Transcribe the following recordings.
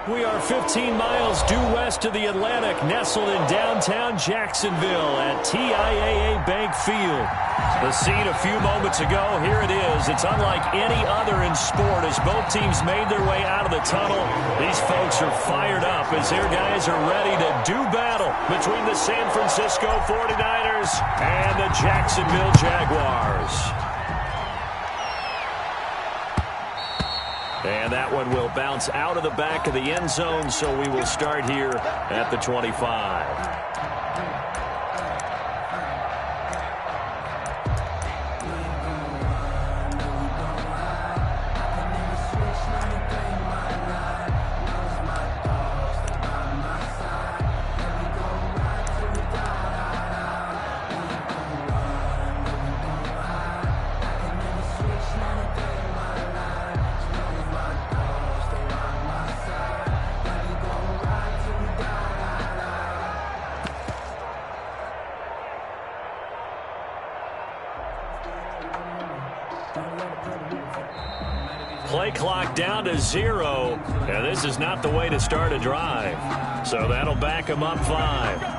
We are 15 miles due west of the Atlantic, nestled in downtown Jacksonville at TIAA Bank Field. The scene a few moments ago, here it is. It's unlike any other in sport as both teams made their way out of the tunnel. These folks are fired up as their guys are ready to do battle between the San Francisco 49ers and the Jacksonville Jaguars. And that one will bounce out of the back of the end zone, so we will start here at the 25. Play clock down to 0, and this is not the way to start a drive. So that'll back them up 5.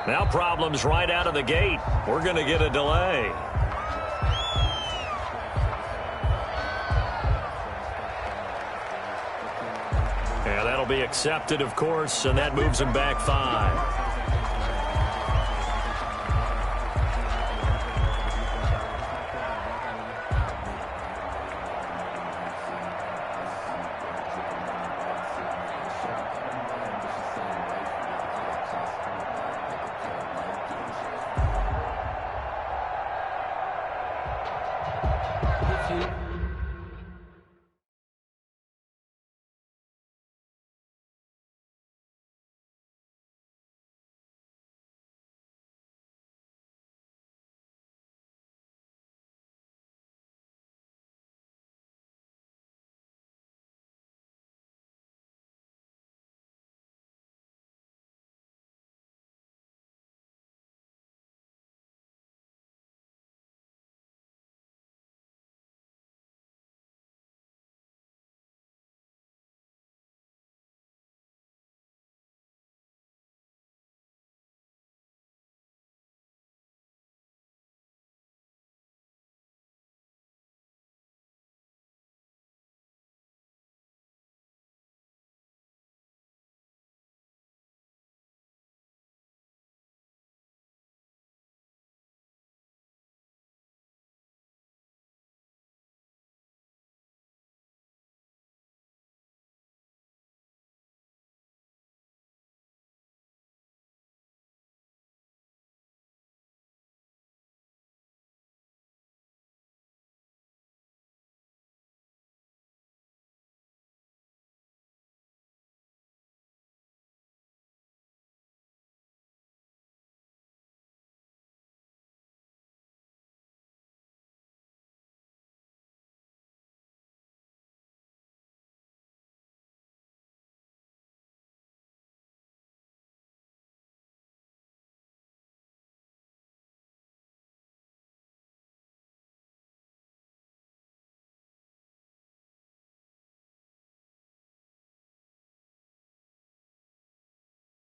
Now problems right out of the gate. We're going to get a delay. Yeah, that'll be accepted, of course, and that moves him back 5.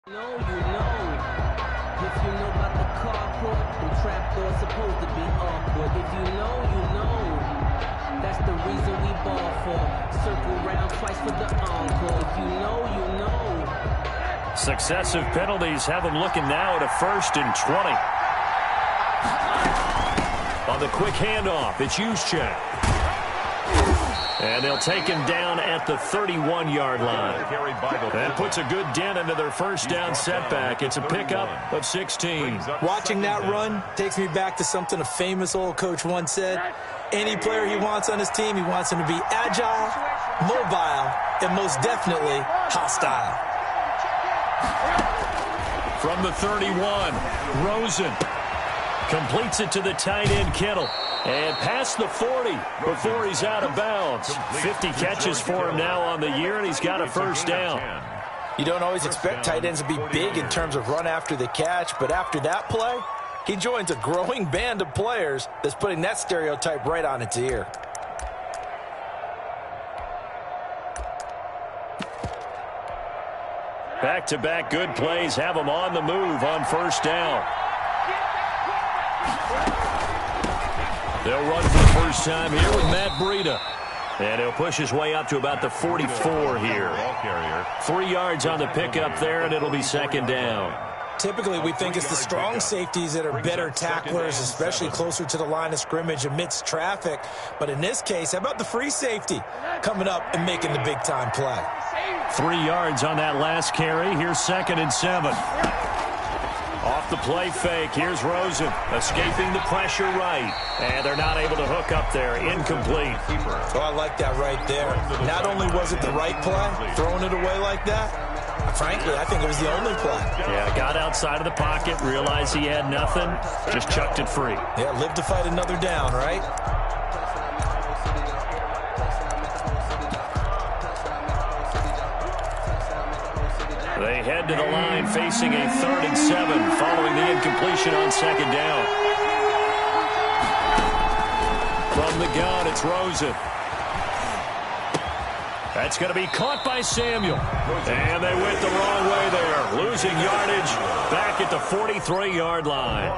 You know, if you know about the carport, the trapdoor's supposed to be awkward. If you know, that's the reason we ball for. Circle round twice for the encore. If you know. Successive penalties have them looking now at a 1st and 20. On the quick handoff, it's Juszczyk. And they'll take him down at the 31-yard line. That puts a good dent into their first down setback. It's a pickup of 16. Watching that run takes me back to something a famous old coach once said. Any player he wants on his team, he wants him to be agile, mobile, and most definitely hostile. From the 31, Rosen completes it to the tight end, Kittle. And past the 40 before he's out of bounds. 50 catches for him now on the year, and he's got a first down. You don't always expect tight ends to be big in terms of run after the catch, but after that play, he joins a growing band of players that's putting that stereotype right on its ear. Back-to-back good plays have him on the move on first down. They'll run for the first time here with Matt Breida. And he'll push his way up to about the 44 here. 3 yards on the pickup there, and it'll be second down. Typically, we think it's the strong safeties that are better tacklers, especially closer to the line of scrimmage amidst traffic. But in this case, how about the free safety coming up and making the big-time play? 3 yards on that last carry. Here's 2nd and 7. Off the play fake, here's Rosen, escaping the pressure right. And they're not able to hook up there. Incomplete. Oh, I like that right there. Not only was it the right play, throwing it away like that, frankly, I think it was the only play. Yeah, got outside of the pocket, realized he had nothing, just chucked it free. Yeah, live to fight another down, right? They head to the line facing a 3rd and 7 following the incompletion on second down. From the gun, it's Rosen. That's going to be caught by Samuel. And they went the wrong way there. Losing yardage back at the 43-yard line.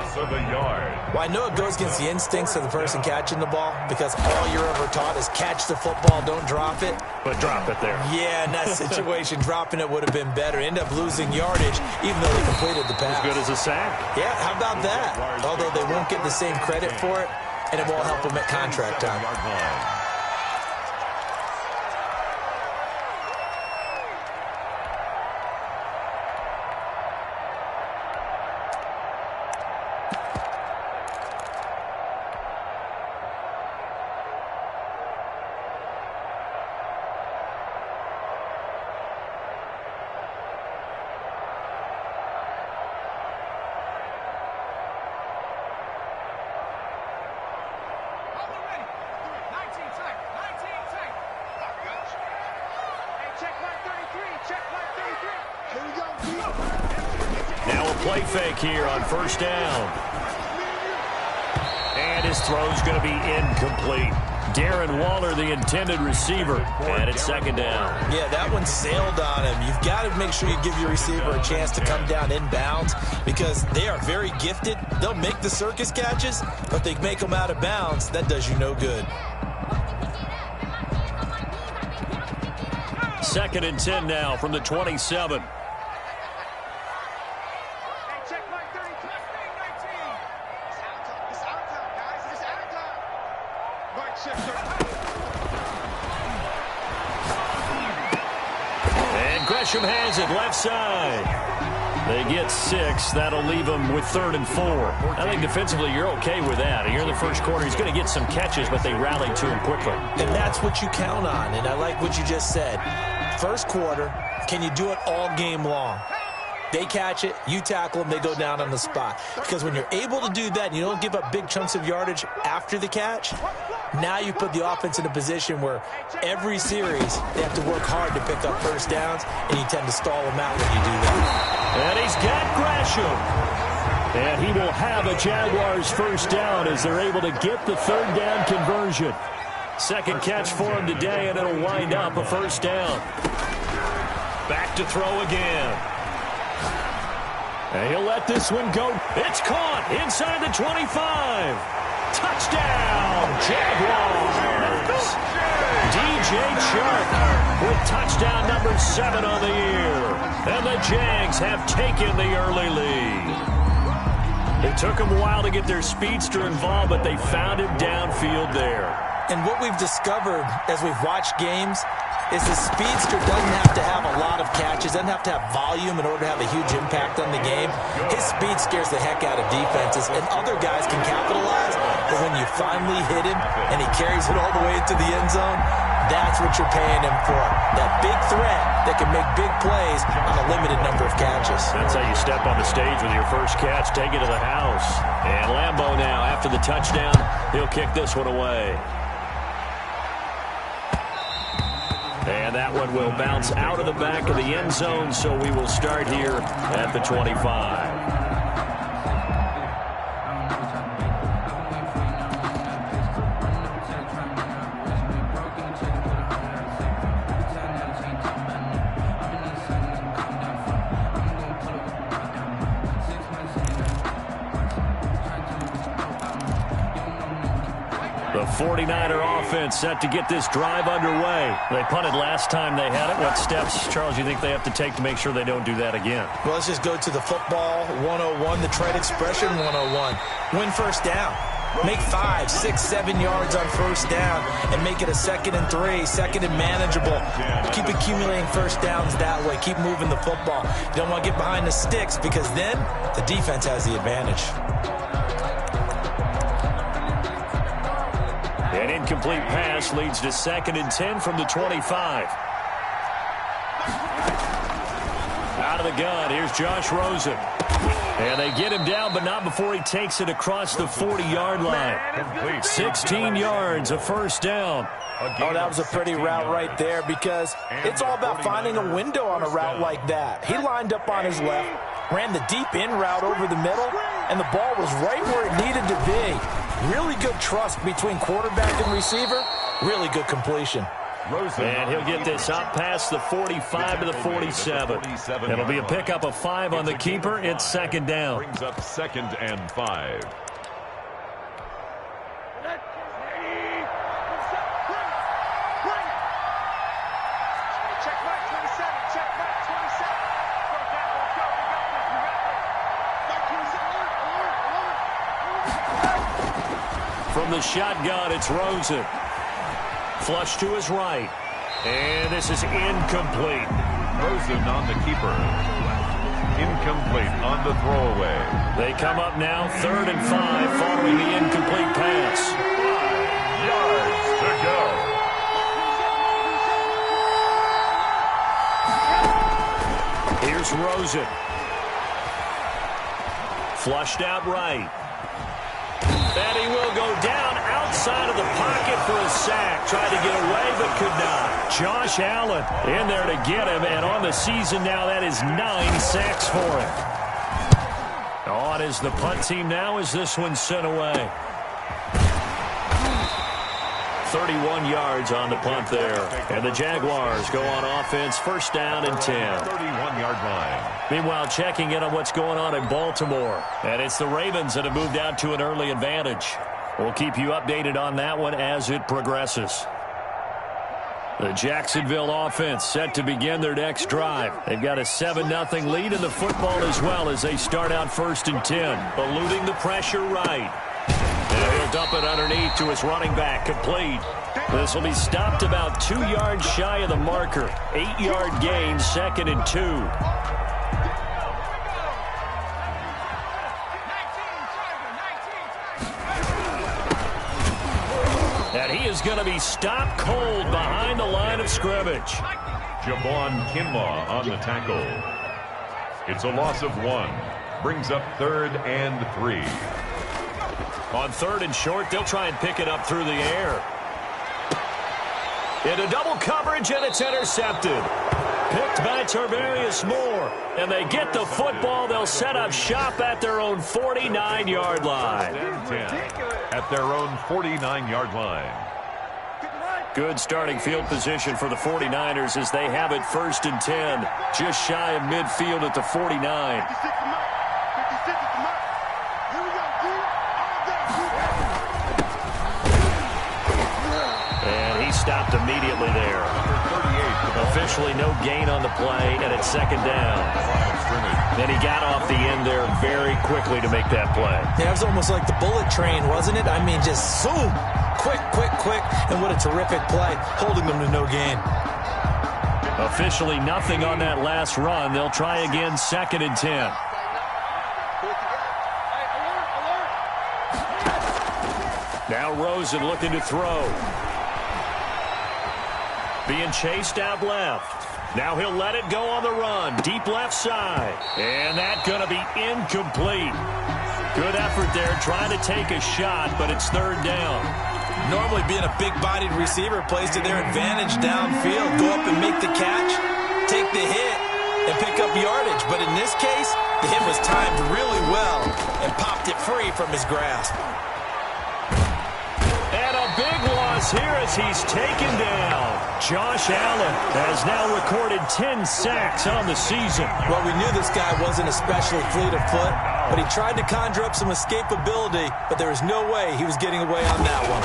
Well, I know it goes against the instincts of the person catching the ball because all you're ever taught is catch the football, don't drop it. But drop it there. Yeah, in that situation, dropping it would have been better. End up losing yardage even though they completed the pass. As good as a sack. Yeah, how about that? Although they won't get the same credit for it, and it won't help them at contract time. Now a play fake here on first down. And his throw's going to be incomplete. Darren Waller, the intended receiver, and it's second down. Yeah, that one sailed on him. You've got to make sure you give your receiver a chance to come down inbounds because they are very gifted. They'll make the circus catches, but they make them out of bounds. That does you no good. 2nd and 10 now from the 27. And Gresham has it left side. They get 6. That'll leave them with 3rd and 4. I think defensively you're okay with that. Here in the first quarter, he's going to get some catches, but they rally to him quickly. And that's what you count on, and I like what you just said. First quarter, can you do it all game long? They catch it, you tackle them, they go down on the spot. Because when you're able to do that and you don't give up big chunks of yardage after the catch, now you put the offense in a position where every series they have to work hard to pick up first downs, and you tend to stall them out when you do that. And he's got Gresham. And he will have a Jaguars first down as they're able to get the 3rd down conversion. Second catch for him today, and it'll wind up a first down. Back to throw again. And he'll let this one go. It's caught inside the 25. Touchdown, Jaguars. DJ Chark with touchdown number 7 on the year. And the Jags have taken the early lead. It took them a while to get their speedster involved, but they found him downfield there. And what we've discovered as we've watched games is the speedster doesn't have to have a lot of catches, doesn't have to have volume in order to have a huge impact on the game. His speed scares the heck out of defenses, and other guys can capitalize, but when you finally hit him and he carries it all the way into the end zone, that's what you're paying him for. That big threat that can make big plays on a limited number of catches. That's how you step on the stage with your first catch, take it to the house. And Lambeau now, after the touchdown, he'll kick this one away. And that one will bounce out of the back of the end zone, so we will start here at the 25. The 49er offense set to get this drive underway. They punted last time they had it. What steps, Charles, you think they have to take to make sure they don't do that again? Well, let's just go to the football 101, the trade expression 101. Win first down. Make 5, 6, 7 yards on first down and make it a 2nd and 3, 2nd and manageable. Keep accumulating first downs that way. Keep moving the football. You don't want to get behind the sticks because then the defense has the advantage. An incomplete pass leads to 2nd and 10 from the 25. Out of the gun, here's Josh Rosen. And they get him down, but not before he takes it across the 40-yard line. 16 yards, a first down. Oh, that was a pretty route right there because it's all about finding a window on a route like that. He lined up on his left, ran the deep in route over the middle, and the ball was right where it needed to be. Really good trust between quarterback and receiver. Really good completion. And he'll get this up past the 45 to the 47. It'll be a pickup of 5 on the keeper. It's 2nd down. Brings up 2nd and 5. From the shotgun, it's Rosen. Flush to his right. And this is incomplete. Rosen on the keeper. Incomplete on the throwaway. They come up now, 3rd and 5, following the incomplete pass. 5 yards to go. Here's Rosen. Flushed out right. And he will go down outside of the pocket for a sack. Tried to get away, but could not. Josh Allen in there to get him, and on the season now, that is 9 sacks for him. On is the punt team now as this one's sent away. 31 yards on the punt there. And the Jaguars go on offense, 1st down and 10. 31-yard line. Meanwhile, checking in on what's going on in Baltimore. And it's the Ravens that have moved out to an early advantage. We'll keep you updated on that one as it progresses. The Jacksonville offense set to begin their next drive. They've got a 7-0 lead in the football as well as they start out 1st and 10. Eluding the pressure right. And he'll dump it underneath to his running back, complete. This will be stopped about 2 yards shy of the marker. 8-yard gain, 2nd and 2. And he is going to be stopped cold behind the line of scrimmage. Javon Kinlaw on the tackle. It's a loss of 1. Brings up 3rd and 3. On 3rd and short, they'll try and pick it up through the air. Into double coverage, and it's intercepted. Picked by Tarvarius Moore. And they get the football. They'll set up shop at their own 49-yard line. At their own 49-yard line. Good starting field position for the 49ers as they have it 1st and 10. Just shy of midfield at the 49. And he stopped immediately there. Officially no gain on the play, and it's 2nd down. Then he got off the end there very quickly to make that play. Yeah, it was almost like the bullet train, wasn't it? I mean, just zoom, quick, and what a terrific play, holding them to no gain. Officially nothing on that last run. They'll try again, 2nd and 10. Now Rosen looking to throw. Being chased out left. Now he'll let it go on the run. Deep left side. And that's going to be incomplete. Good effort there trying to take a shot, but it's 3rd down. Normally being a big-bodied receiver plays to their advantage downfield. Go up and make the catch, take the hit, and pick up yardage. But in this case, the hit was timed really well and popped it free from his grasp. And a big loss here as he's taken down. Josh Allen has now recorded 10 sacks on the season. Well, we knew this guy wasn't especially fleet of foot, but he tried to conjure up some escapability, but there was no way he was getting away on that one.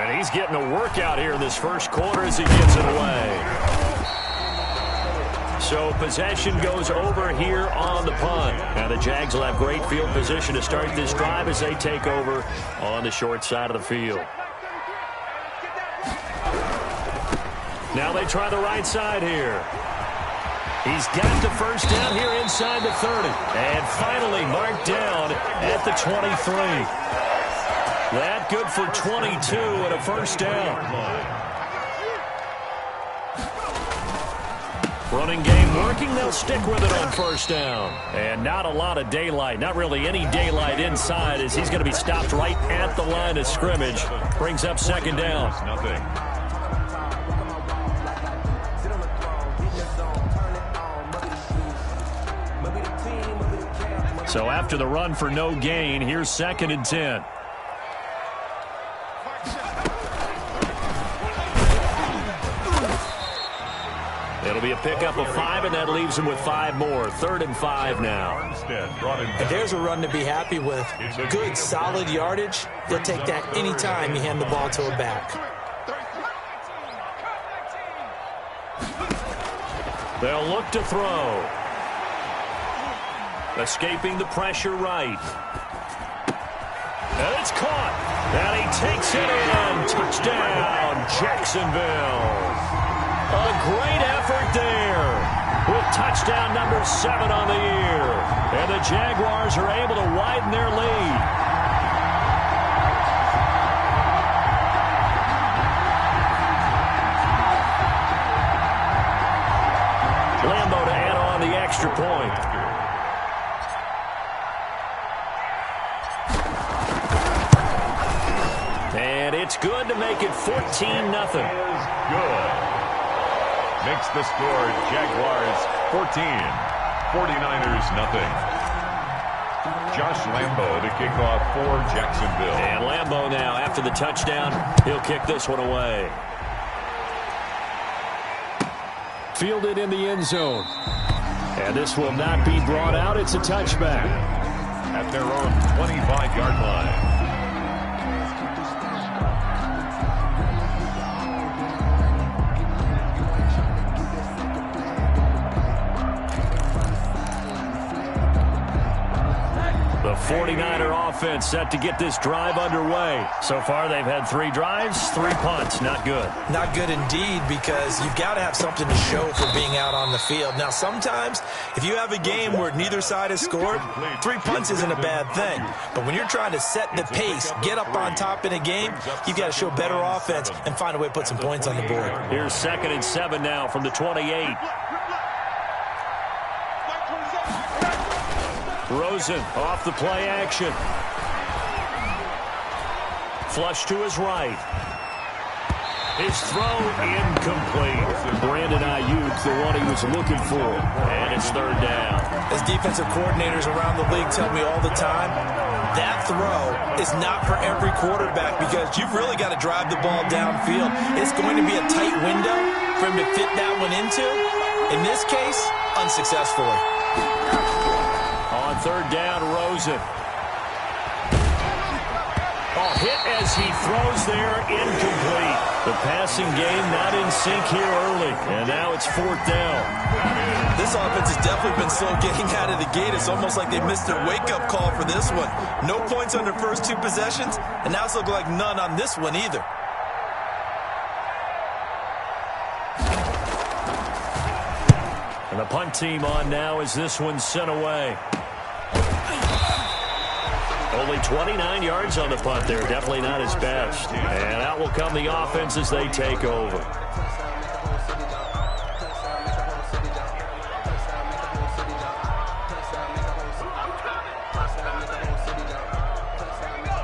And he's getting a workout here in this first quarter as he gets it away. So possession goes over here on the punt. Now the Jags will have great field position to start this drive as they take over on the short side of the field. Now they try the right side here. He's got the first down here inside the 30. And finally marked down at the 23. That good for 22 and a first down. Running game working. They'll stick with it on first down. And not a lot of daylight. Not really any daylight inside as he's going to be stopped right at the line of scrimmage. Brings up 2nd down. Nothing. So after the run for no gain, here's 2nd and 10. It'll be a pickup of 5, and that leaves him with 5 more. 3rd and 5 now. And there's a run to be happy with. Good, solid yardage. They'll take that any time you hand the ball to a back. They'll look to throw. Escaping the pressure right. And it's caught. And he takes it in. Touchdown, Jacksonville. A great effort there with touchdown number 7 on the year. And the Jaguars are able to widen their lead. Lambo to add on the extra point. And it's good to make it 14-0. Good. Makes the score Jaguars 14, 49ers nothing. Josh Lambo to kick off for Jacksonville. And Lambo now, after the touchdown, he'll kick this one away. Fielded in the end zone. And this will not be brought out. It's a touchback. At their own 25-yard line. The 49er offense set to get this drive underway. So far, they've had 3 drives, 3 punts. Not good. Not good indeed, because you've got to have something to show for being out on the field. Now, sometimes, if you have a game where neither side has scored, 3 punts isn't a bad thing. But when you're trying to set the pace, get up on top in a game, you've got to show better offense and find a way to put some points on the board. Here's 2nd and 7 now from the 28. Rosen off the play action. Flush to his right. His throw incomplete. Brandon Ayuk, the one he was looking for. And it's 3rd down. As defensive coordinators around the league tell me all the time, that throw is not for every quarterback because you've really got to drive the ball downfield. It's going to be a tight window for him to fit that one into. In this case, unsuccessfully. On 3rd down, Rosen. Oh, hit as as he throws there, incomplete. The passing game not in sync here early, and now it's 4th down. This offense has definitely been slow getting out of the gate. It's almost like they missed their wake-up call for this one. No points on their first 2 possessions, and now it's looking like none on this one either. And the punt team on now as this one's sent away. Only 29 yards on the punt there. Definitely not his best. And out will come the offense as they take over.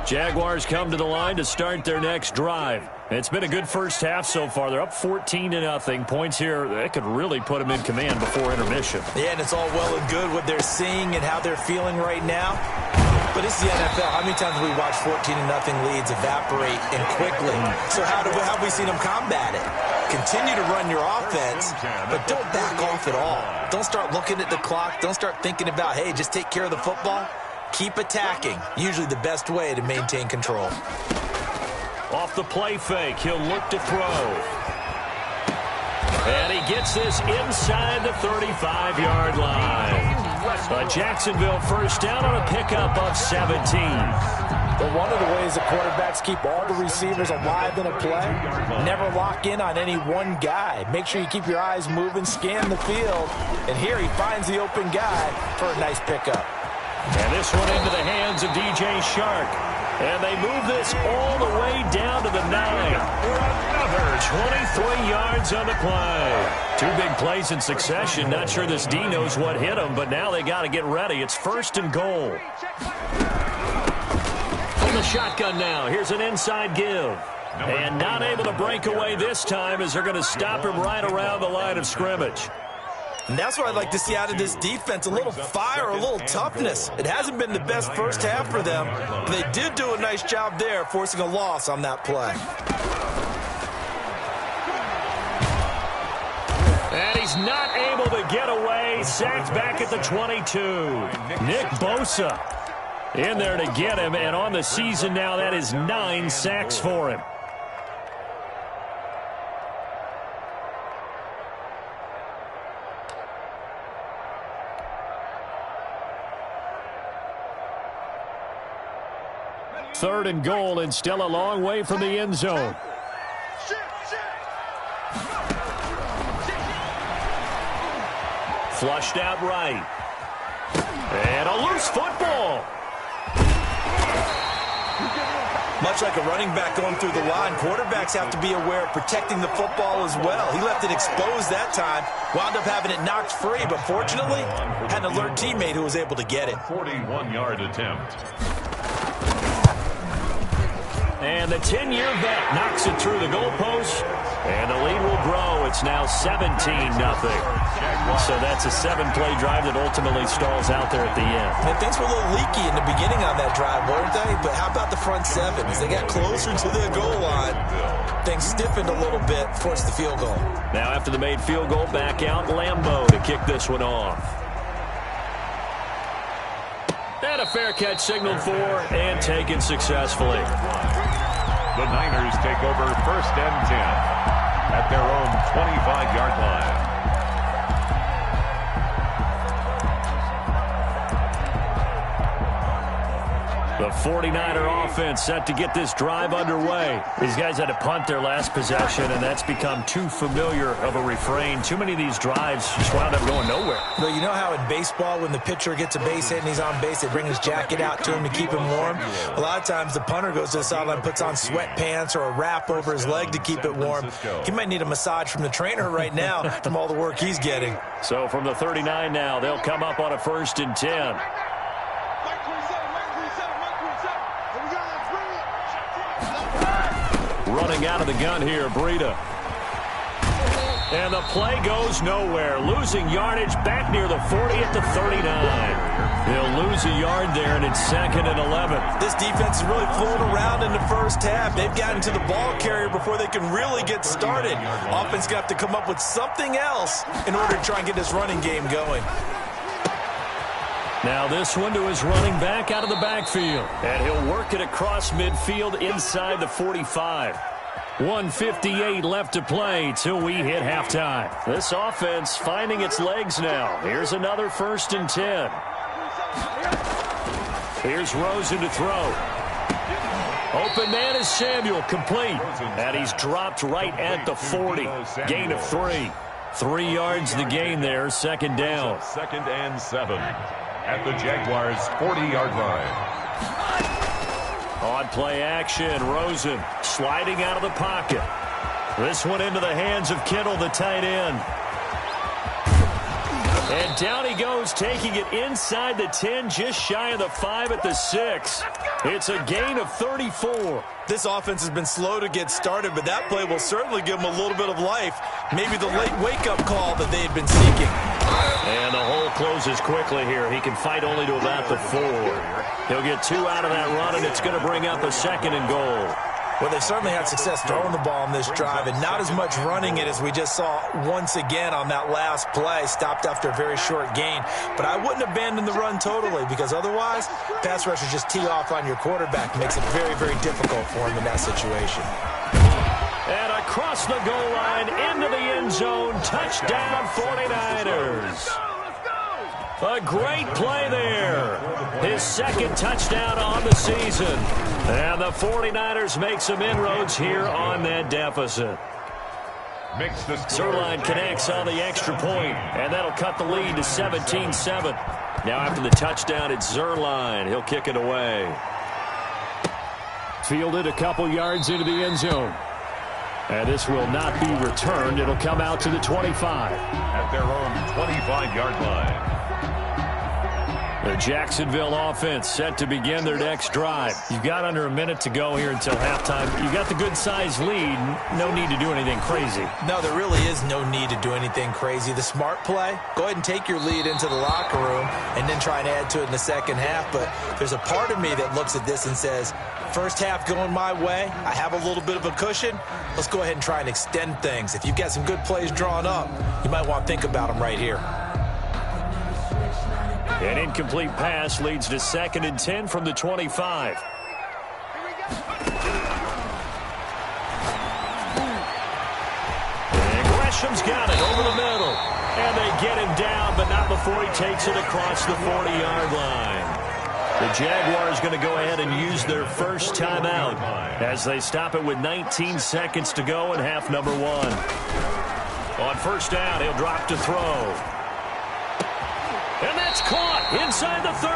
Jaguars come to the line to start their next drive. It's been a good first half so far. They're up 14-0. Points here, that could really put them in command before intermission. Yeah, and it's all well and good what they're seeing and how they're feeling right now. But it's the NFL. How many times have we watched 14-0 leads evaporate and quickly? So how have we seen them combat it? Continue to run your offense, but don't back off at all. Don't start looking at the clock. Don't start thinking about, hey, just take care of the football. Keep attacking. Usually the best way to maintain control. Off the play fake, he'll look to throw. And he gets this inside the 35-yard line. A Jacksonville first down on a pickup of 17. But one of the ways the quarterbacks keep all the receivers alive in a play, never lock in on any one guy. Make sure you keep your eyes moving, scan the field. And here he finds the open guy for a nice pickup. And this one into the hands of DJ Shark. And they move this all the way down to the 9. Another 23 yards on the play. 2 big plays in succession. Not sure this D knows what hit him, but now they got to get ready. It's 1st and goal. From the shotgun now, here's an inside give. And not able to break away this time as they're going to stop him right around the line of scrimmage. And that's what I'd like to see out of this defense, a little fire, a little toughness. It hasn't been the best first half for them, but they did do a nice job there, forcing a loss on that play. And he's not able to get away. Sacked back at the 22. Nick Bosa in there to get him, and on the season now, that is 9 sacks for him. Third and goal, and still a long way from the end zone. Flushed out right. And a loose football. Much like a running back going through the line, quarterbacks have to be aware of protecting the football as well. He left it exposed that time, wound up having it knocked free, but fortunately, had an alert teammate who was able to get it. 41-yard attempt. And the 10-year vet knocks it through the goalpost, and the lead will grow. It's now 17-0. So that's a 7-play drive that ultimately stalls out there at the end. And things were a little leaky in the beginning on that drive, weren't they? But how about the front 7? As they got closer to the goal line, things stiffened a little bit, forced the field goal. Now after the made field goal, back out Lambeau to kick this one off. And a fair catch signaled for and taken successfully. The Niners take over 1st and 10 at their own 25-yard line. The 49er offense set to get this drive underway. These guys had to punt their last possession, and that's become too familiar of a refrain. Too many of these drives just wound up going nowhere. But you know how in baseball, when the pitcher gets a base hit and he's on base, they bring his jacket out to him to keep him warm? A lot of times the punter goes to the sideline, puts on sweatpants or a wrap over his leg to keep it warm. He might need a massage from the trainer right now from all the work he's getting. So from the 39 now, they'll come up on a 1st and 10. Running out of the gun here, Breida. And the play goes nowhere. Losing yardage back near the 40 at the 39. They'll lose a yard there, and it's 2nd and 11. This defense is really floating around in the first half. They've gotten to the ball carrier before they can really get started. Offense got to come up with something else in order to try and get this running game going. Now this one to his running back out of the backfield. And he'll work it across midfield inside the 45. 1:58 left to play till we hit halftime. This offense finding its legs now. Here's another 1st and 10. Here's Rosen to throw. Open man is Samuel, complete. And he's dropped right at the 40. Gain of 3. 3 yards the gain there, 2nd down. 2nd and 7 at the Jaguars' 40-yard line. On play action, Rosen sliding out of the pocket. This one into the hands of Kittle, the tight end. And down he goes, taking it inside the 10, just shy of the 5 at the 6. It's a gain of 34. This offense has been slow to get started, but that play will certainly give them a little bit of life. Maybe the late wake-up call that they had been seeking. And the hole closes quickly here. He can fight only to about the 4. He'll get 2 out of that run, and it's going to bring up a 2nd and goal. Well, they've certainly had success throwing the ball on this drive, and not as much running it as we just saw once again on that last play. Stopped after a very short gain. But I wouldn't abandon the run totally, because otherwise, pass rushers just tee off on your quarterback. Makes it very, very difficult for him in that situation. And across the goal line, into the end zone, touchdown 49ers. A great play there. His 2nd touchdown on the season. And the 49ers make some inroads here on that deficit. Zerline connects on the extra point, and that'll cut the lead to 17-7. Now after the touchdown, it's Zerline. He'll kick it away. Fielded a couple yards into the end zone. And this will not be returned. It'll come out to the 25. At their own 25-yard line. The Jacksonville offense set to begin their next drive. You've got under a minute to go here until halftime. You've got the good-sized lead. No need to do anything crazy. No, there really is no need to do anything crazy. The smart play, go ahead and take your lead into the locker room and then try and add to it in the second half. But there's a part of me that looks at this and says, first half going my way, I have a little bit of a cushion. Let's go ahead and try and extend things. If you've got some good plays drawn up, you might want to think about them right here. An incomplete pass leads to 2nd and 10 from the 25. And Gresham's got it over the middle. And they get him down, but not before he takes it across the 40-yard line. The Jaguars going to go ahead and use their first timeout as they stop it with 19 seconds to go in half number 1. On first down, he'll drop to throw. And that's caught inside the 30.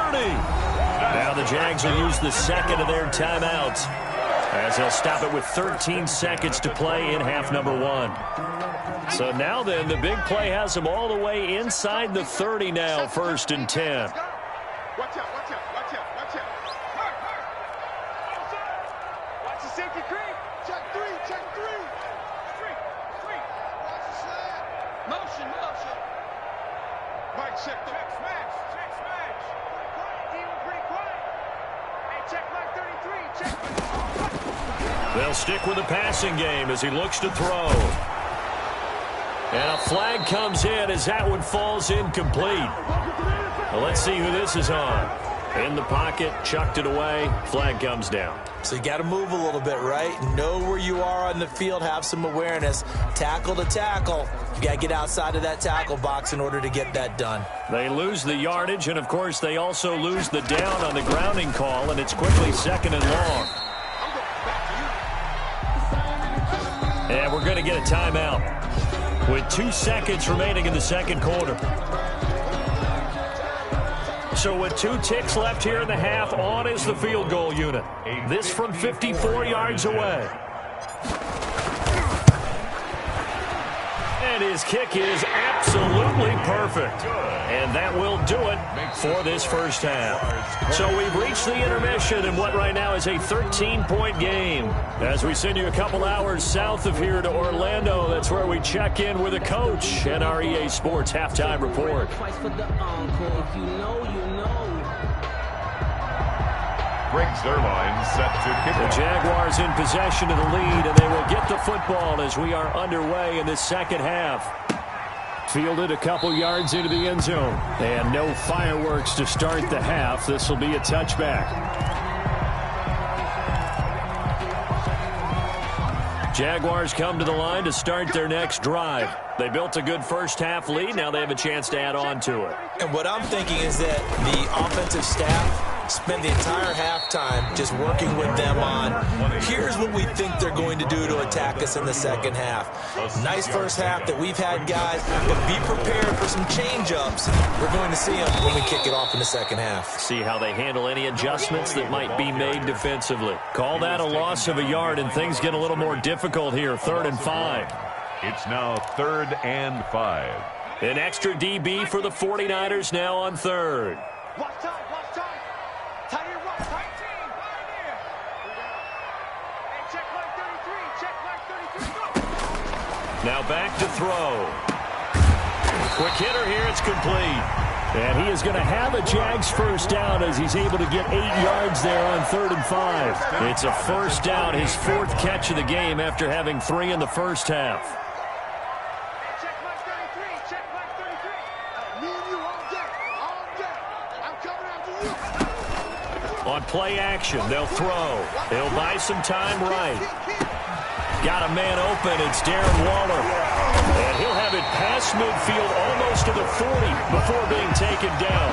Now the Jags will use the 2nd of their timeouts as they'll stop it with 13 seconds to play in half number 1. So now then, the big play has them all the way inside the 30 now, 1st and 10. Watch out, watch out, watch out, watch out. Watch the safety creep. Check 3, check 3. Street. Watch the slide. Motion. Mike, check smash. Pretty quiet. Hey, check Mike 33. They'll stick with the passing game as he looks to throw. And a flag comes in as that one falls incomplete. Well, let's see who this is on. In the pocket, chucked it away, flag comes down. So you got to move a little bit, right? Know where you are on the field, have some awareness. Tackle to tackle. You got to get outside of that tackle box in order to get that done. They lose the yardage, and of course they also lose the down on the grounding call, and it's quickly 2nd and long. And we're going to get a timeout with 2 seconds remaining in the second quarter. So with 2 ticks left here in the half, on is the field goal unit. This from 54 yards away. And his kick is absolutely perfect. And that will do it for this first half. So we've reached the intermission in what right now is a 13-point game. As we send you a couple hours south of here to Orlando, that's where we check in with a coach and our EA Sports halftime report. Twice for the encore. If you know, you know. Greg Zerline set to kick The off. Jaguars in possession of the lead, and they will get the football as we are underway in the second half. Fielded a couple yards into the end zone. And no fireworks to start the half. This will be a touchback. Jaguars come to the line to start their next drive. They built a good first-half lead. Now they have a chance to add on to it. And what I'm thinking is that the offensive staff spend the entire halftime just working with them on, here's what we think they're going to do to attack us in the second half. Nice first half that we've had, guys, but be prepared for some change-ups. We're going to see them when we kick it off in the second half. See how they handle any adjustments that might be made defensively. Call that a loss of a yard, and things get a little more difficult here. 3rd and 5. It's now 3rd and 5. An extra DB for the 49ers now on 3rd. Watch time. Tight end right, tight team, right there. Hey, check like 33, go. Now back to throw. Quick hitter here, it's complete. And he is going to have a Jags first down as he's able to get 8 yards there on 3rd and 5. It's a first down, his 4th catch of the game after having 3 in the first half. On play action, they'll throw. He'll buy some time right. Got a man open. It's Darren Waller. And he'll have it past midfield almost to the 40 before being taken down.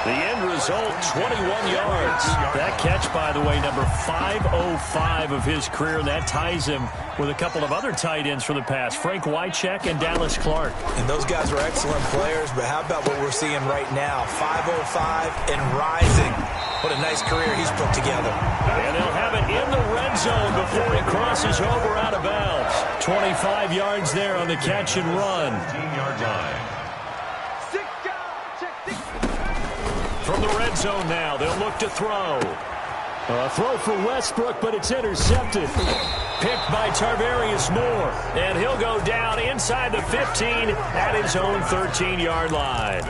The end result, 21 yards. That catch, by the way, number 505 of his career. And that ties him with a couple of other tight ends for the past, Frank Wycheck and Dallas Clark. And those guys are excellent players, but how about what we're seeing right now? 505 and rising. What a nice career he's put together. And they'll have it in the red zone before he crosses over out of bounds. 25 yards there on the catch and run. 15-yard line. From the red zone now, they'll look to throw. A throw for Westbrook, but it's intercepted. Picked by Tarvarius Moore. And he'll go down inside the 15 at his own 13-yard line.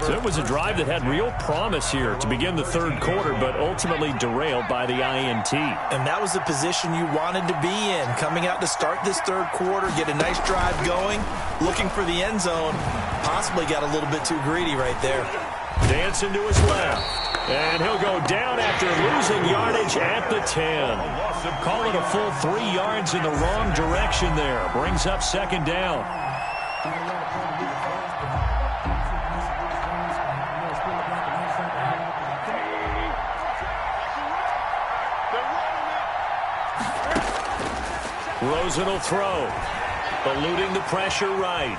So it was a drive that had real promise here to begin the third quarter, but ultimately derailed by the INT. And that was the position you wanted to be in. Coming out to start this third quarter, get a nice drive going, looking for the end zone. Possibly got a little bit too greedy right there. Dancing to his left. And he'll go down after losing yardage at the 10. Call it a full 3 yards in the wrong direction there. Brings up second down. Rosen will throw. Eluding the pressure right.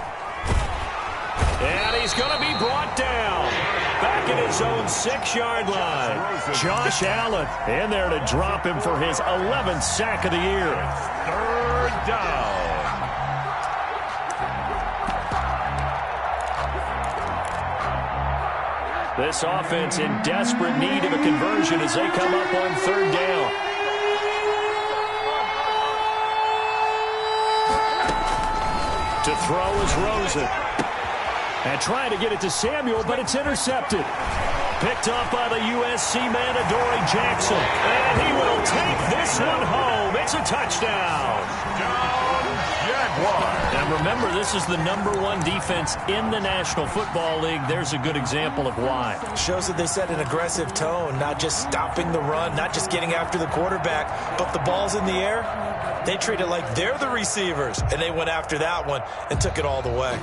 And he's going to be brought down. Back at his own 6-yard line. Josh Allen in there to drop him for his 11th sack of the year. Third down. This offense in desperate need of a conversion as they come up on third down. To throw is Rosen. And trying to get it to Samuel, but it's intercepted. Picked up by the USC man, Adoree Jackson. And he will take this one home. It's a touchdown. Jaguars. And remember, this is the #1 defense in the National Football League. There's a good example of why. Shows that they set an aggressive tone, not just stopping the run, not just getting after the quarterback, but the ball's in the air. They treat it like they're the receivers, and they went after that one and took it all the way.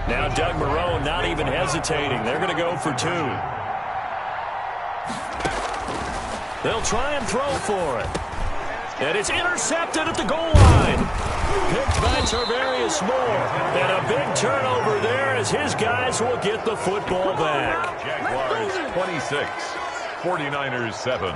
Now Doug Marrone not even hesitating. They're going to go for 2. They'll try and throw for it. And it's intercepted at the goal line. Picked by Tarvarius Moore. And a big turnover there as his guys will get the football back. Jaguars 26, 49ers 7.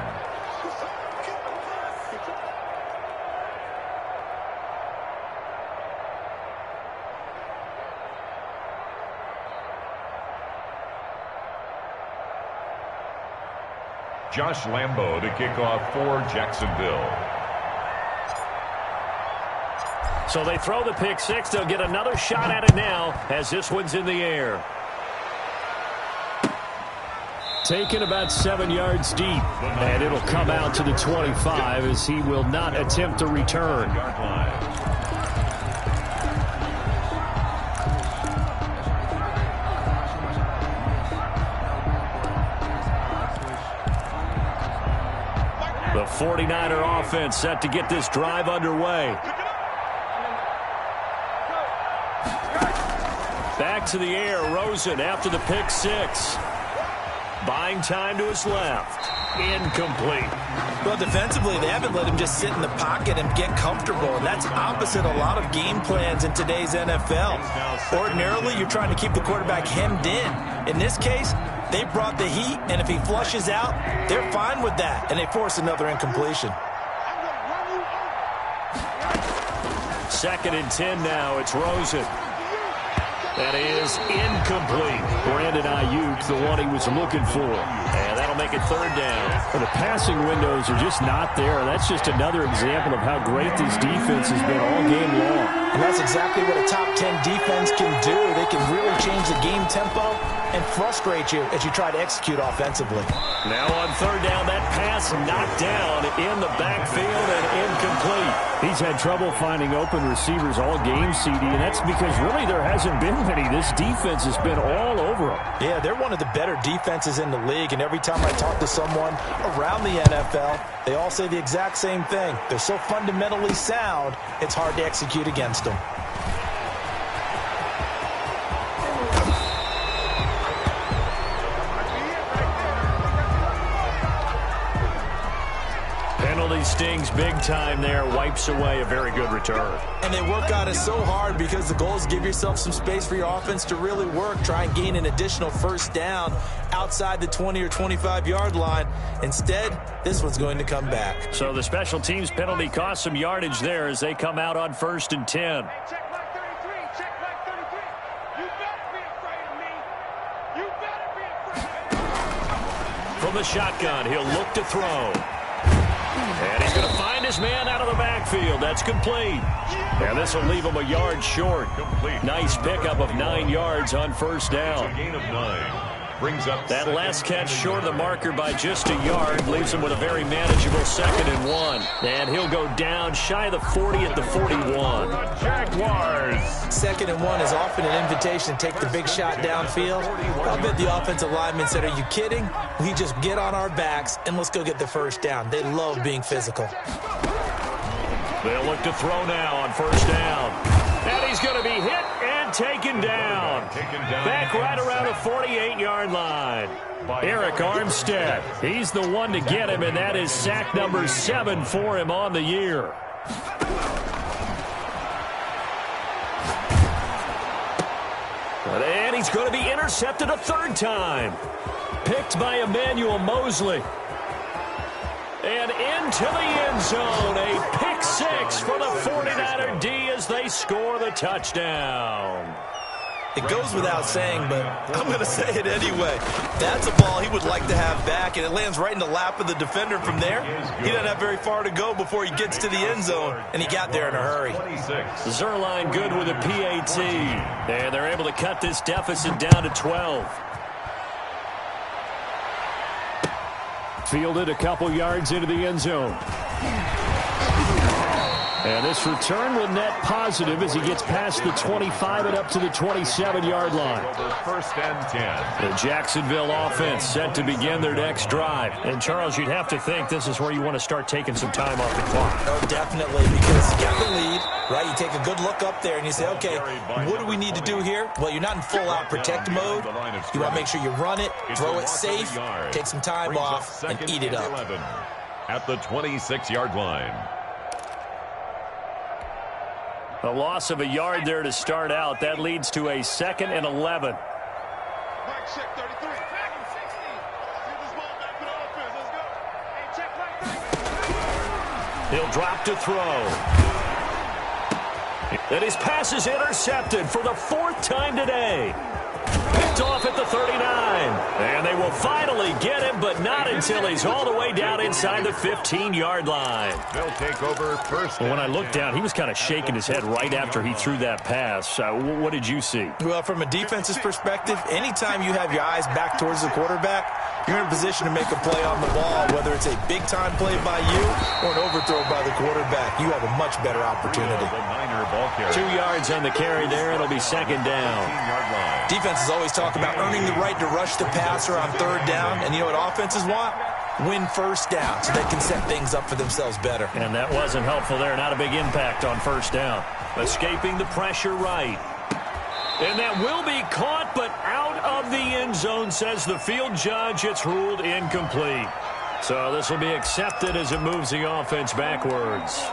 Josh Lambo to kick off for Jacksonville. So they throw the pick 6. They'll get another shot at it now as this one's in the air. Taken about 7 yards deep, and it'll come out to the 25 as he will not attempt to return. The 49er offense set to get this drive underway. Back to the air, Rosen after the pick six. Buying time to his left. Incomplete. Well, defensively, they haven't let him just sit in the pocket and get comfortable, and that's opposite a lot of game plans in today's NFL. Ordinarily, you're trying to keep the quarterback hemmed in. In this case, they brought the heat, and if he flushes out, they're fine with that, and they force another incompletion. 2nd and 10 now. It's Rosen. That is incomplete. Brandon Ayuk, the one he was looking for. And that'll make it 3rd down. Well, the passing windows are just not there. That's just another example of how great this defense has been all game long. And that's exactly what a top 10 defense can do. They can really change the game tempo and frustrate you as you try to execute offensively. Now on 3rd down, that pass knocked down in the backfield and incomplete. He's had trouble finding open receivers all game, CD, and that's because really there hasn't been many. This defense has been all over them. Yeah, they're one of the better defenses in the league, and every time I talk to someone around the NFL, they all say the exact same thing. They're so fundamentally sound, it's hard to execute against them. Penalty stings big time there, wipes away a very good return. And they work on it so hard because the goal is give yourself some space for your offense to really work, try and gain an additional 1st down outside the 20 or 25-yard line. Instead, this one's going to come back. So the special teams penalty cost some yardage there as they come out on 1st and 10. Check like 33. Check like 33. You better be afraid of me. You better be afraid of me. From the shotgun, he'll look to throw. And he's going to find his man out of the backfield. That's complete. And this will leave him a yard short. Nice pickup of 9 yards on 1st down. A gain of 9. Brings up that last catch short of the marker by just a yard. Leaves him with a very manageable 2nd and 1. And he'll go down shy of the 40 at the 41. Jaguars. 2nd and 1 is often an invitation to take the big shot downfield. I bet the offensive lineman said, are you kidding? We just get on our backs and let's go get the 1st down. They love being physical. They'll look to throw now on 1st down. And he's going to be hit and taken down. Back right around the 48-yard line. Eric Armstead, he's the one to get him, and that is sack number 7 for him on the year. And he's going to be intercepted a 3rd time. Picked by Emmanuel Mosley. And into the end zone, a pick 6 for the 49er D as they score the touchdown. It goes without saying, but I'm going to say it anyway. That's a ball he would like to have back, and it lands right in the lap of the defender from there. He doesn't have very far to go before he gets to the end zone, and he got there in a hurry. Zerline good with a PAT, and they're able to cut this deficit down to 12. Fielded a couple yards into the end zone. And this return will net positive as he gets past the 25 and up to the 27-yard line. 1st and 10. The Jacksonville offense set to begin their next drive. And, Charles, you'd have to think this is where you want to start taking some time off the clock. Oh, definitely, because you got the lead, right? You take a good look up there and you say, okay, what do we need to do here? Well, you're not in full-out protect mode. You want to make sure you run it, throw it safe, take some time off, and eat it up. At the 26-yard line. A loss of a yard there to start out. That leads to a 2nd and 11. Mike, check 33. Back in 60. Get this ball back to the offense. Let's go. Hey, check like 33. He'll drop to throw. And his pass is intercepted for the 4th time today. Picked off at the 39. And they will finally get him, but not until he's all the way down inside the 15-yard line. They'll take over first. Well, when I looked down, he was kind of shaking his head right after he threw that pass. What did you see? Well, from a defense's perspective, anytime you have your eyes back towards the quarterback, you're in a position to make a play on the ball, whether it's a big-time play by you or an overthrow by the quarterback. You have a much better opportunity. 2 yards on the carry there. It'll be second down. Defenses always talk about earning the right to rush the passer on third down, and you know what offenses want? Win first down so they can set things up for themselves better. And that wasn't helpful there. Not a big impact on first down. Escaping the pressure right. And that will be caught, but out of the end zone, says the field judge. It's ruled incomplete. So this will be accepted as it moves the offense backwards.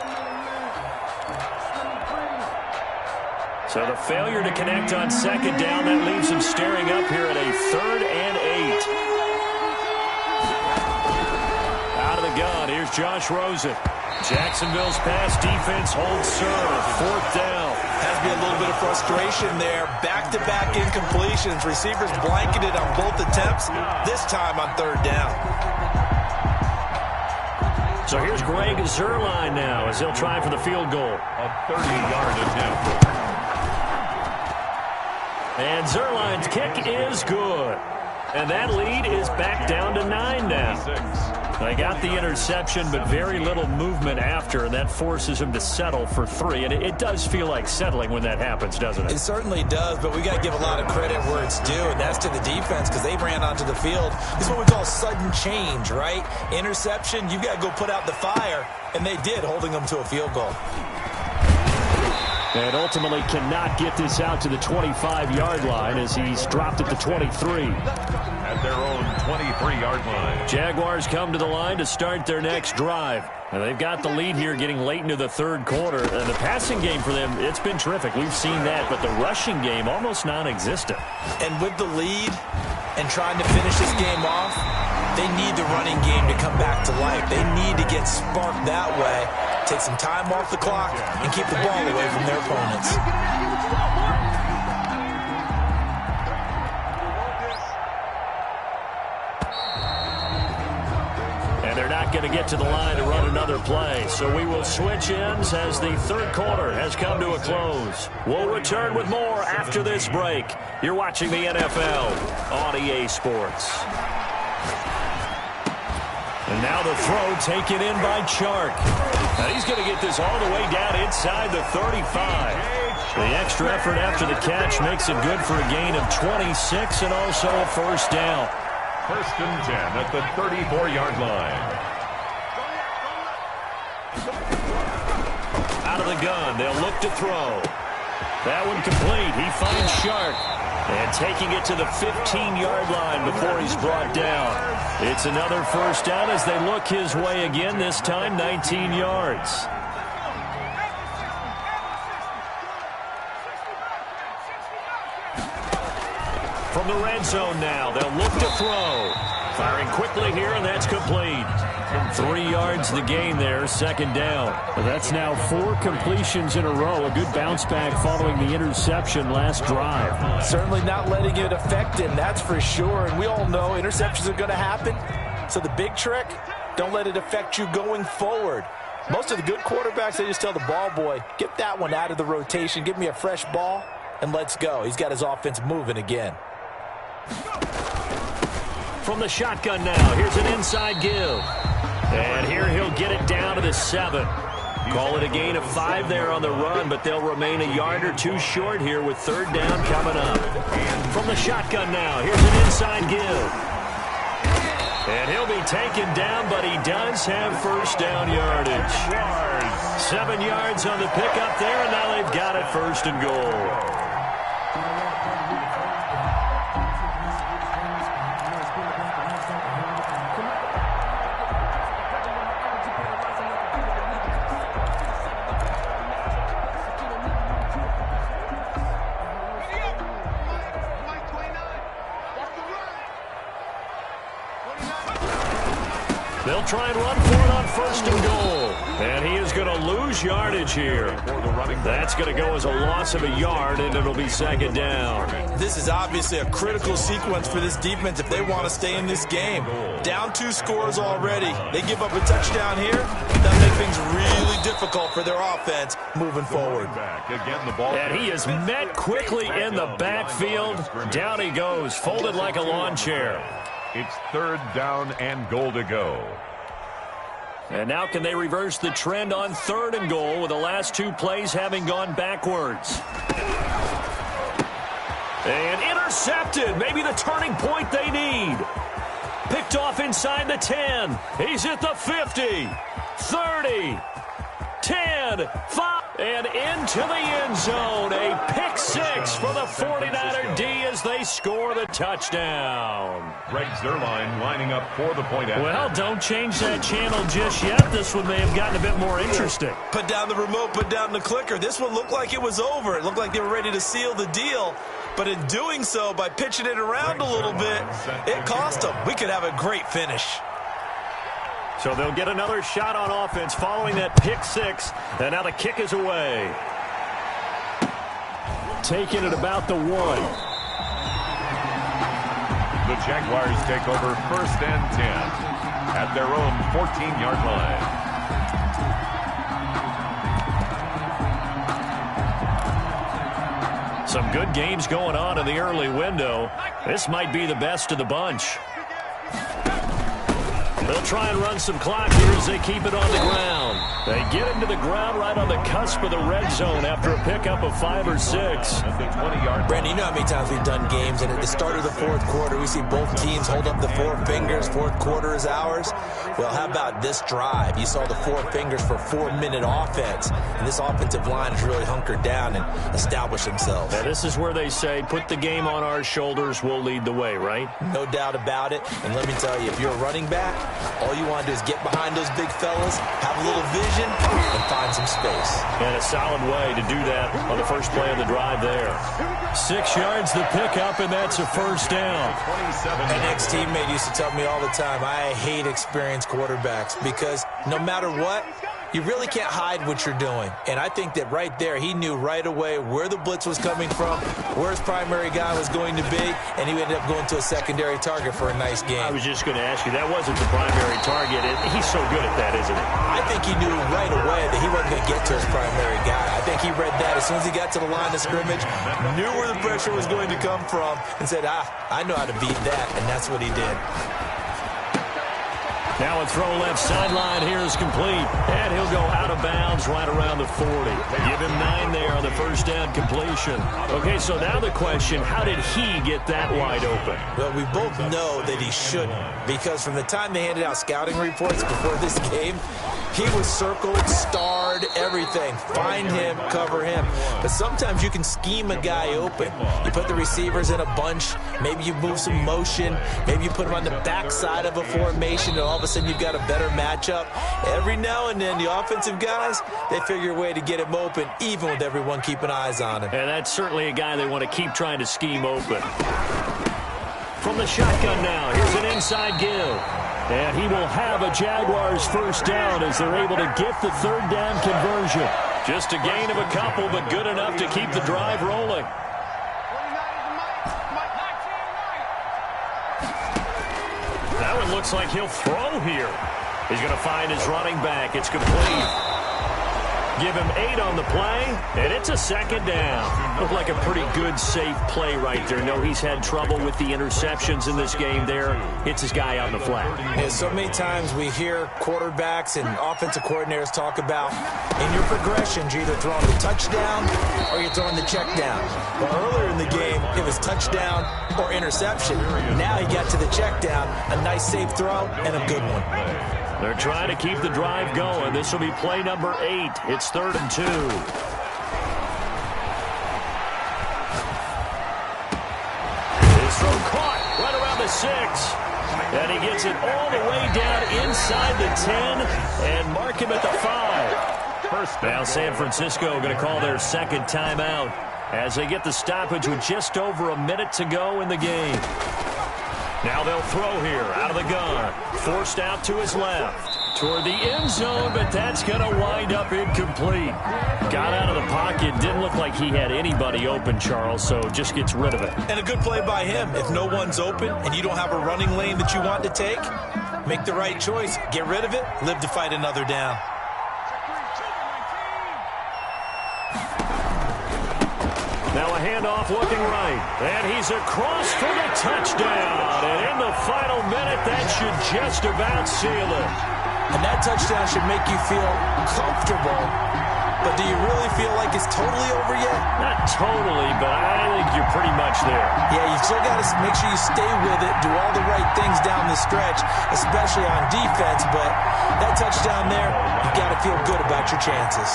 So the failure to connect on second down, that leaves him staring up here at a 3rd and 8. Out of the gun, here's Josh Rosen. Jacksonville's pass defense holds serve. 4th down. Has to be a little bit of frustration there. Back-to-back incompletions. Receivers blanketed on both attempts, this time on 3rd down. So here's Greg Zuerlein now as he'll try for the field goal. A 30-yard attempt. And Zuerlein's kick is good. And that lead is back down to 9 now. They got the interception, but very little movement after, and that forces him to settle for 3. And it does feel like settling when that happens, doesn't it? It certainly does, but we got to give a lot of credit where it's due, and that's to the defense because they ran onto the field. This is what we call sudden change, right? Interception, you've got to go put out the fire, and they did, holding them to a field goal. And ultimately cannot get this out to the 25-yard line as he's dropped at the 23. At their own 23-yard line. Jaguars come to the line to start their next drive. And they've got the lead here getting late into the 3rd quarter. And the passing game for them, it's been terrific. We've seen that, but the rushing game almost non-existent. And with the lead and trying to finish this game off, they need the running game to come back to life. They need to get sparked that way, take some time off the clock, and keep the ball away from their opponents. And they're not going to get to the line to run another play. So we will switch ends as the 3rd quarter has come to a close. We'll return with more after this break. You're watching the NFL on EA Sports. And now the throw taken in by Chark. Now he's going to get this all the way down inside the 35. The extra effort after the catch makes it good for a gain of 26 and also a 1st down. 1st and 10 at the 34-yard line. Out of the gun, they'll look to throw. That one complete. He finds Chark. And taking it to the 15-yard line before he's brought down. It's another 1st down as they look his way again, this time 19 yards. From the red zone now, they'll look to throw. Firing quickly here, and that's complete. 3 yards the gain there, 2nd down. Well, that's now 4 completions in a row. A good bounce back following the interception last drive. Certainly not letting it affect him, that's for sure. And we all know interceptions are going to happen. So the big trick, don't let it affect you going forward. Most of the good quarterbacks, they just tell the ball boy, get that one out of the rotation, give me a fresh ball, and let's go. He's got his offense moving again. From the shotgun now, here's an inside give. And here he'll get it down to the 7. Call it a gain of 5 there on the run, but they'll remain a yard or 2 short here with 3rd down coming up. From the shotgun now, here's an inside give. And he'll be taken down, but he does have 1st down yardage. 7 yards on the pickup there, and now they've got it 1st and goal. They'll try and run for it on 1st and goal. And he is going to lose yardage here. That's going to go as a loss of a yard, and it'll be second down. This is obviously a critical sequence for this defense if they want to stay in this game. Down 2 scores already. They give up a touchdown here. That'll make things really difficult for their offense moving forward. And he is met quickly in the backfield. Down he goes, folded like a lawn chair. It's third down and goal to go. And now can they reverse the trend on 3rd and goal with the last 2 plays having gone backwards? And intercepted. Maybe the turning point they need. Picked off inside the 10. He's at the 50, 30, 10, 5, and into the end zone. A pick 6 for the 49er D as they score the touchdown. Greg Zuerlein lining up for the point after. Well, don't change that channel just yet. This one may have gotten a bit more interesting. Put down the remote, put down the clicker. This one looked like it was over. It looked like they were ready to seal the deal. But in doing so, by pitching it around a little bit, it cost them. We could have a great finish. So they'll get another shot on offense following that pick 6. And now the kick is away. Taking it about the 1. The Jaguars take over 1st and 10 at their own 14-yard line. Some good games going on in the early window. This might be the best of the bunch. They'll try and run some clock here as they keep it on the ground. They get him to the ground right on the cusp of the red zone after a pickup of 5 or 6. Brandon, you know how many times we've done games, and at the start of the 4th quarter, we see both teams hold up the 4 fingers. 4th quarter is ours. Well, how about this drive? You saw the 4 fingers for 4-minute offense, and this offensive line has really hunkered down and established themselves. Now, this is where they say, put the game on our shoulders, we'll lead the way, right? No doubt about it. And let me tell you, if you're a running back, all you want to do is get behind those big fellas, have a little vision, and find some space. And a solid way to do that on the first play of the drive there. 6 yards the pickup, and that's a first down. An ex-teammate used to tell me all the time, I hate experienced quarterbacks because no matter what, you really can't hide what you're doing. And I think that right there, he knew right away where the blitz was coming from, where his primary guy was going to be, and he ended up going to a secondary target for a nice game. I was just going to ask you, that wasn't the primary target. He's so good at that, isn't he? I think he knew right away that he wasn't going to get to his primary guy. I think he read that as soon as he got to the line of scrimmage, knew where the pressure was going to come from, and said, I know how to beat that, and that's what he did. Now a throw left sideline here is complete. And he'll go out of bounds right around the 40. Give him 9 there on the first down completion. Okay, so now the question, how did he get that wide open? Well, we both know that he shouldn't, because from the time they handed out scouting reports before this game, he was circled, starred, everything. Find him, cover him. But sometimes you can scheme a guy open. You put the receivers in a bunch. Maybe you move some motion. Maybe you put him on the backside of a formation, and all of a sudden you've got a better matchup. Every now and then, the offensive guys, they figure a way to get him open, even with everyone keeping eyes on him. And that's certainly a guy they want to keep trying to scheme open. From the shotgun now, here's an inside give. And he will have a Jaguars first down as they're able to get the third down conversion. Just a gain of a couple, but good enough to keep the drive rolling. That one looks like he'll throw here. He's going to find his running back. It's complete. Give him 8 on the play, and it's a second down. Looked like a pretty good, safe play right there. No, he's had trouble with the interceptions in this game there. Hits his guy on the flat. Yeah, so many times we hear quarterbacks and offensive coordinators talk about in your progressions, you're either throwing the touchdown or you're throwing the check down. But earlier in the game, it was touchdown or interception. Now he got to the check down, a nice safe throw, and a good one. They're trying to keep the drive going. This will be play number 8. It's 3rd and 2. His throw caught right around the 6. And he gets it all the way down inside the 10 and mark him at the 5. Now San Francisco going to call their second timeout as they get the stoppage with just over a minute to go in the game. Now they'll throw here out of the gun. Forced out to his left. toward the end zone, but that's going to wind up incomplete. Got out of the pocket. Didn't look like he had anybody open, Charles, so just gets rid of it. And a good play by him. If no one's open and you don't have a running lane that you want to take, make the right choice. Get rid of it. Live to fight another down. Now a handoff looking right. And he's across for the touchdown. And in the final minute, that should just about seal it. And that touchdown should make you feel comfortable. But do you really feel like it's totally over yet? Not totally, but I think you're pretty much there. Yeah, you still got to make sure you stay with it, do all the right things down the stretch, especially on defense. But that touchdown there, you got to feel good about your chances.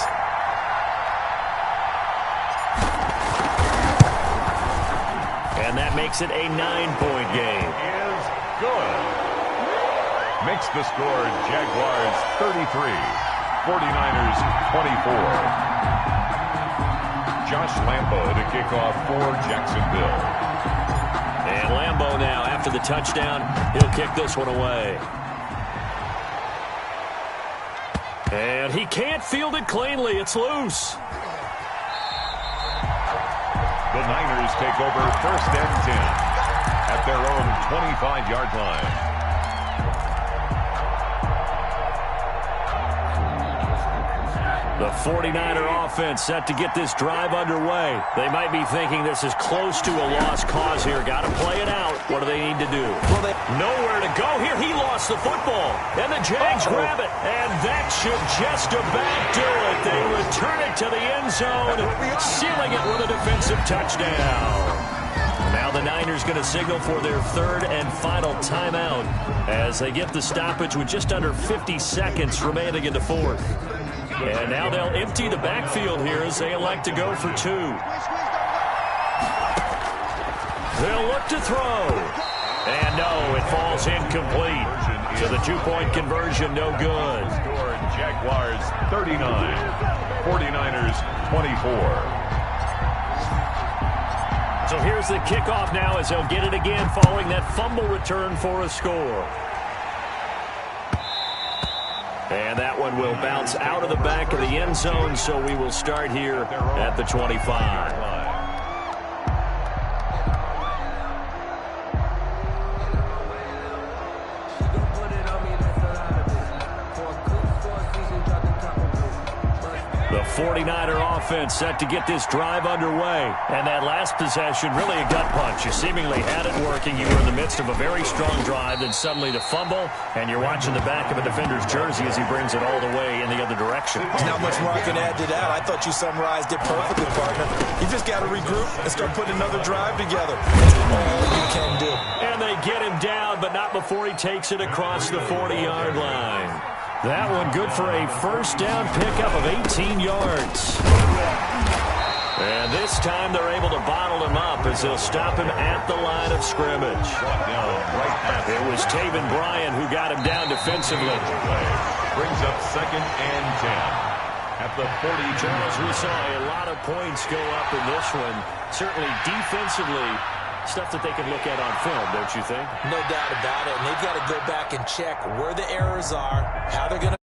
And that makes it a 9-point game. Is good. Makes the score Jaguars 33, 49ers 24. Josh Lambo to kick off for Jacksonville. And Lambo now, after the touchdown, he'll kick this one away. And he can't field it cleanly. It's loose. The Niners take over 1st and 10 at their own 25-yard line. The 49er offense set to get this drive underway. They might be thinking this is close to a lost cause here. Got to play it out. What do they need to do? Well, nowhere to go here. He lost the football. And the Jags grab it. And that should just about do it. They return it to the end zone, sealing it with a defensive touchdown. Now the Niners going to signal for their 3rd and final timeout as they get the stoppage with just under 50 seconds remaining in the 4th. And now they'll empty the backfield here as they elect to go for 2. They'll look to throw. And no, it falls incomplete. So the 2-point conversion, no good. Score Jaguars 39, 49ers 24. So here's the kickoff now as they'll get it again following that fumble return for a score. And that one will bounce out of the back of the end zone, so we will start here at the 25. The 49er offense set to get this drive underway. And that last possession, really a gut punch. You seemingly had it working. You were in the midst of a very strong drive, then suddenly the fumble, and you're watching the back of a defender's jersey as he brings it all the way in the other direction. There's not much more I can add to that. I thought you summarized it perfectly, partner. You just got to regroup and start putting another drive together. That's all you can do. And they get him down, but not before he takes it across the 40-yard line. That one good for a first down pickup of 18 yards. And this time they're able to bottle him up as they'll stop him at the line of scrimmage. It was Taven Bryan who got him down defensively. Brings up 2nd and 10 at the 40. Charles, we saw a lot of points go up in this one. Certainly defensively, stuff that they can look at on film, don't you think? No doubt about it. And they've got to go back and check where the errors are, how they're going to